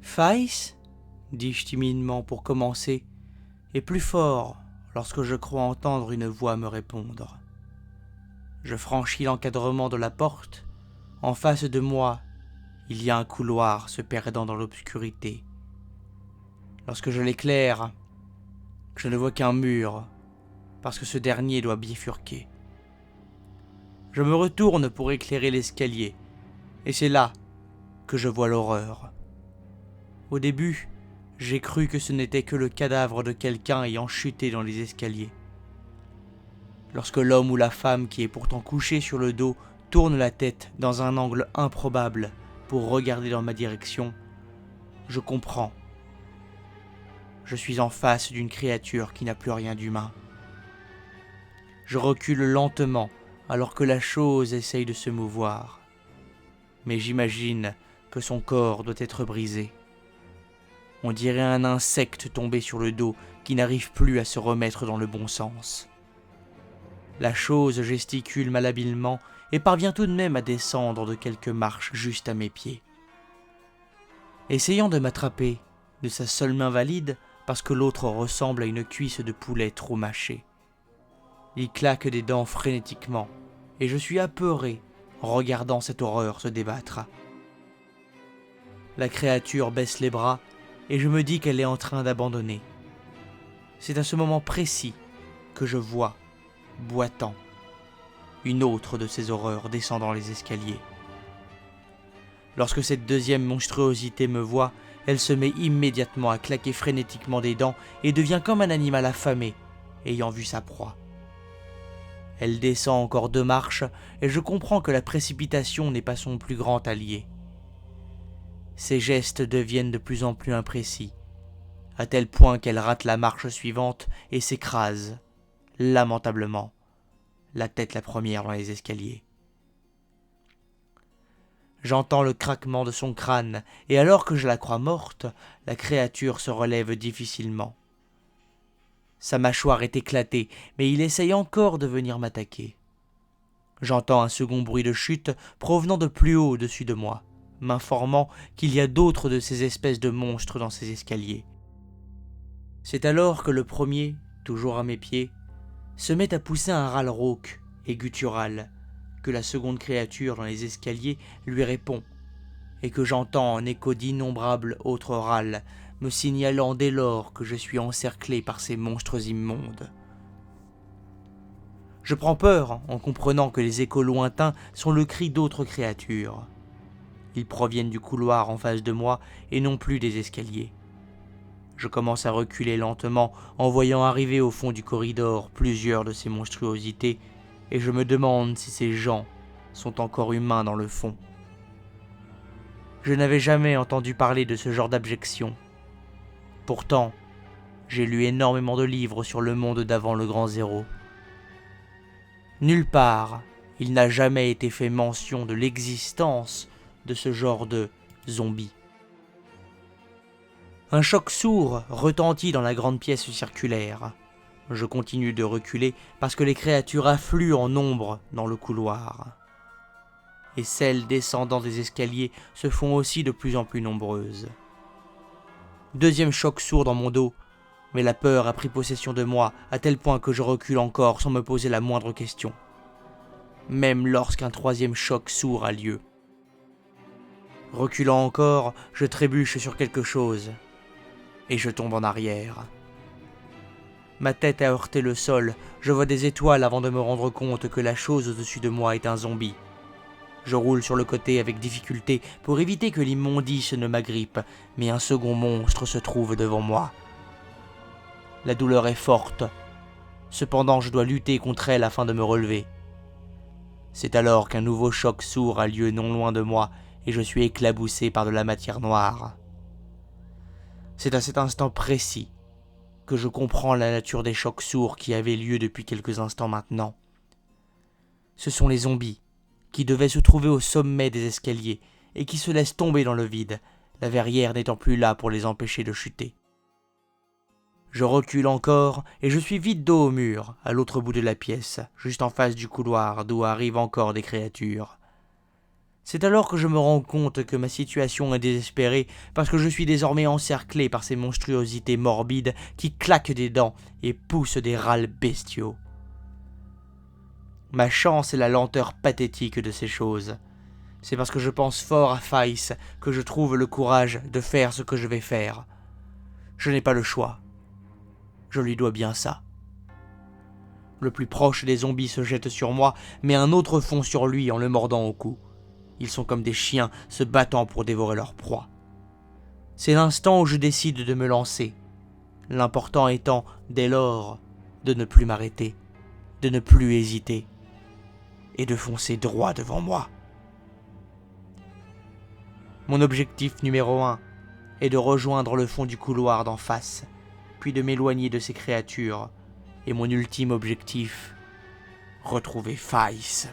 Faïs, dis-je timidement pour commencer, et plus fort lorsque je crois entendre une voix me répondre. Je franchis l'encadrement de la porte. En face de moi, il y a un couloir se perdant dans l'obscurité. Lorsque je l'éclaire, je ne vois qu'un mur, parce que ce dernier doit bifurquer. Je me retourne pour éclairer l'escalier, et c'est là que je vois l'horreur. Au début, j'ai cru que ce n'était que le cadavre de quelqu'un ayant chuté dans les escaliers. Lorsque l'homme ou la femme qui est pourtant couché sur le dos tourne la tête dans un angle improbable pour regarder dans ma direction, je comprends. Je suis en face d'une créature qui n'a plus rien d'humain. Je recule lentement alors que la chose essaye de se mouvoir. Mais j'imagine que son corps doit être brisé. On dirait un insecte tombé sur le dos qui n'arrive plus à se remettre dans le bon sens. La chose gesticule malhabilement et parvient tout de même à descendre de quelques marches juste à mes pieds. Essayant de m'attraper de sa seule main valide, parce que l'autre ressemble à une cuisse de poulet trop mâchée. Il claque des dents frénétiquement, et je suis apeuré en regardant cette horreur se débattre. La créature baisse les bras, et je me dis qu'elle est en train d'abandonner. C'est à ce moment précis que je vois, boitant, une autre de ces horreurs descendant les escaliers. Lorsque cette deuxième monstruosité me voit, elle se met immédiatement à claquer frénétiquement des dents et devient comme un animal affamé, ayant vu sa proie. Elle descend encore 2 marches et je comprends que la précipitation n'est pas son plus grand allié. Ses gestes deviennent de plus en plus imprécis, à tel point qu'elle rate la marche suivante et s'écrase, lamentablement, la tête la première dans les escaliers. J'entends le craquement de son crâne, et alors que je la crois morte, la créature se relève difficilement. Sa mâchoire est éclatée, mais il essaye encore de venir m'attaquer. J'entends un second bruit de chute provenant de plus haut au-dessus de moi, m'informant qu'il y a d'autres de ces espèces de monstres dans ces escaliers. C'est alors que le premier, toujours à mes pieds, se met à pousser un râle rauque et guttural, que la seconde créature dans les escaliers lui répond, et que j'entends en écho d'innombrables autres râles, me signalant dès lors que je suis encerclé par ces monstres immondes. Je prends peur en comprenant que les échos lointains sont le cri d'autres créatures. Ils proviennent du couloir en face de moi et non plus des escaliers. Je commence à reculer lentement en voyant arriver au fond du corridor plusieurs de ces monstruosités, et je me demande si ces gens sont encore humains dans le fond. Je n'avais jamais entendu parler de ce genre d'abjection. Pourtant, j'ai lu énormément de livres sur le monde d'avant le Grand Zéro. Nulle part, il n'a jamais été fait mention de l'existence de ce genre de zombies. Un choc sourd retentit dans la grande pièce circulaire. Je continue de reculer parce que les créatures affluent en nombre dans le couloir. Et celles descendant des escaliers se font aussi de plus en plus nombreuses. Deuxième choc sourd dans mon dos, mais la peur a pris possession de moi à tel point que je recule encore sans me poser la moindre question. Même lorsqu'un troisième choc sourd a lieu. Reculant encore, je trébuche sur quelque chose, et je tombe en arrière. Ma tête a heurté le sol, je vois des étoiles avant de me rendre compte que la chose au-dessus de moi est un zombie. Je roule sur le côté avec difficulté pour éviter que l'immondice ne m'agrippe, mais un second monstre se trouve devant moi. La douleur est forte, cependant je dois lutter contre elle afin de me relever. C'est alors qu'un nouveau choc sourd a lieu non loin de moi et je suis éclaboussé par de la matière noire. C'est à cet instant précis que je comprends la nature des chocs sourds qui avaient lieu depuis quelques instants maintenant. Ce sont les zombies qui devaient se trouver au sommet des escaliers et qui se laissent tomber dans le vide, la verrière n'étant plus là pour les empêcher de chuter. Je recule encore et je suis vite dos au mur, à l'autre bout de la pièce, juste en face du couloir d'où arrivent encore des créatures. C'est alors que je me rends compte que ma situation est désespérée, parce que je suis désormais encerclé par ces monstruosités morbides qui claquent des dents et poussent des râles bestiaux. Ma chance est la lenteur pathétique de ces choses. C'est parce que je pense fort à Faïs que je trouve le courage de faire ce que je vais faire. Je n'ai pas le choix. Je lui dois bien ça. Le plus proche des zombies se jette sur moi, mais un autre fond sur lui en le mordant au cou. Ils sont comme des chiens se battant pour dévorer leur proie. C'est l'instant où je décide de me lancer. L'important étant, dès lors, de ne plus m'arrêter, de ne plus hésiter, et de foncer droit devant moi. Mon objectif numéro 1 est de rejoindre le fond du couloir d'en face, puis de m'éloigner de ces créatures, et mon ultime objectif, retrouver Faïs.